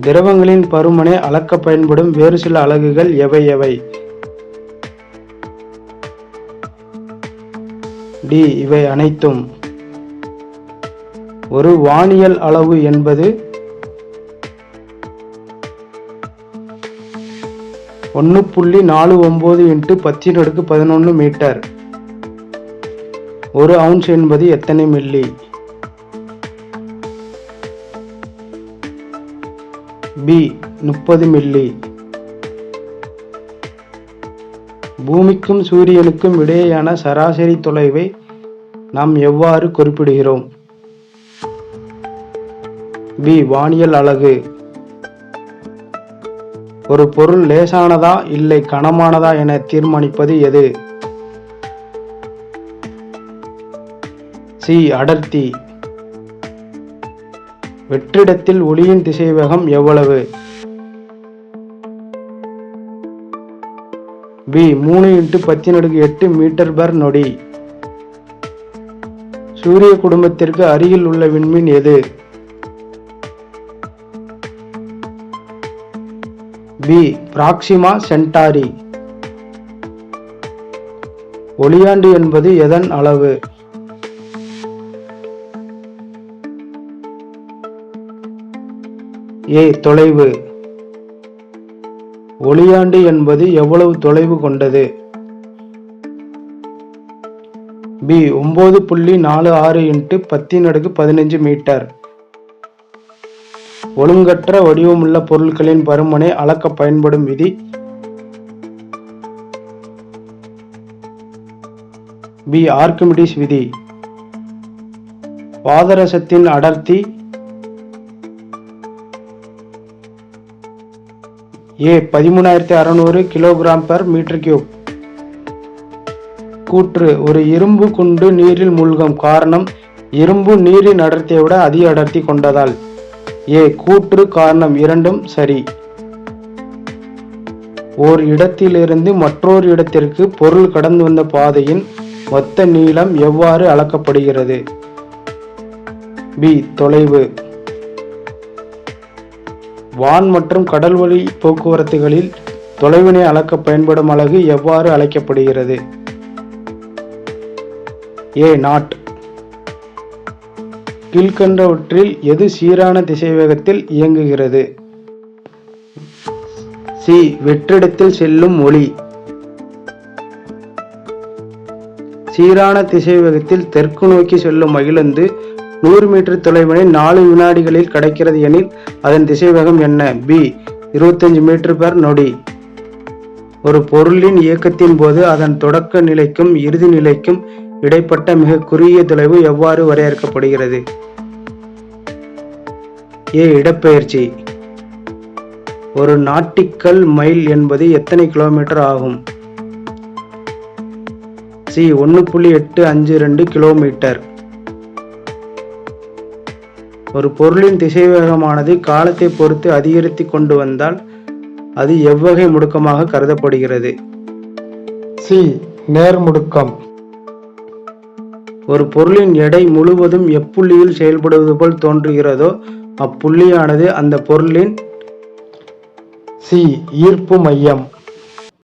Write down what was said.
திரவங்களின் பருமனை அளக்க பயன்படும் வேறு சில அலகுகள் எவை எவை? டி. இவை அனைத்தும். ஒரு வானியல் அளவு என்பது 1.49 × 10·11 மீட்டர். ஒரு அவுன்ஸ் என்பது எத்தனை மில்லி? பி. 30 மில்லி. பூமிக்கும் சூரியனுக்கும் இடையேயான சராசரி தொலைவை நாம் எவ்வாறு குறிப்பிடுகிறோம்? பி. வானியல் அலகு. ஒரு பொருள் லேசானதா இல்லை கனமானதா என தீர்மானிப்பது எது? சி. அடர்த்தி. வெற்றிடத்தில் ஒளியின் திசைவேகம் எவ்வளவு? பி. 3 × 10·8 மீட்டர்/நொடி. சூரிய குடும்பத்திற்கு அருகில் உள்ள விண்மீன் எது? பி. Proxima Centauri. ஒளியாண்டு என்பது எதன் அளவு? ஏ. தொலைவு. ஒளியாண்டு என்பது எவ்வளவு தொலைவு கொண்டது? பி. 9.46 × 10·15 மீட்டர். ஒழுங்கற்ற வடிவமுள்ள பொருட்களின் பருமனை அளக்க பயன்படும் விதி? பி. ஆர்க்கிமிடிஸ் விதி. பாதரசத்தின் அடர்த்தி? ஏ. 13,600 kg/m3. கூற்று: ஒரு இரும்பு குண்டு நீரில் மூழ்கும். காரணம்: இரும்பு நீரின் அடர்த்தியை விட அதிக அடர்த்தி கொண்டதால். ஏ. கூற்று காரணம் இரண்டும் சரி. ஓர் இடத்திலிருந்து மற்றொரு இடத்திற்கு பொருள் கடந்து வந்த பாதையின் மொத்த நீளம் எவ்வாறு அளக்கப்படுகிறது? பி. தொலைவு. வான் மற்றும் கடல்வழி போக்குவரத்துகளில் தொலைவினை அளக்க பயன்படும் அலகு எவ்வாறு அழைக்கப்படுகிறது? ஏ. நாட். கீழ்க்கண்டவற்றில் எது சீரான திசைவேகத்தில் இயங்குகிறது? சி. வெற்றிடத்தில் செல்லும் ஒளி. சீரான திசைவேகத்தில் தெற்கு நோக்கி செல்லும் மகிழுந்து 100 மீட்டர் தொலைவினை 4 வினாடிகளில் கடக்கிறது எனில் அதன் திசைவேகம் என்ன? பி. 25 மீட்டர்/நொடி. ஒரு பொருளின் இயக்கத்தின் போது அதன் தொடக்க நிலைக்கும் இறுதி நிலைக்கும் இடைப்பட்ட மிக குறுகிய தொலைவு எவ்வாறு வரையறுக்கப்படுகிறது? ஏ. இடப்பெயர்ச்சி. ஒரு நாட்டிக்கல் மைல் என்பது எத்தனை கிலோமீட்டர் ஆகும்? சி. 1.852 கிலோமீட்டர். ஒரு பொருளின் திசைவேகமானது காலத்தை பொறுத்து அதிகரித்து கொண்டு வந்தால் அது எவ்வகை முடுக்கமாக கருதப்படுகிறது? சி. நேர்முடுக்கம். ஒரு பொருளின் எடை முழுவதும் எப்புள்ளியில் செயல்படுவது போல் தோன்றுகிறதோ அப்புள்ளியானது அந்த பொருளின் சி. ஈர்ப்பு மையம்.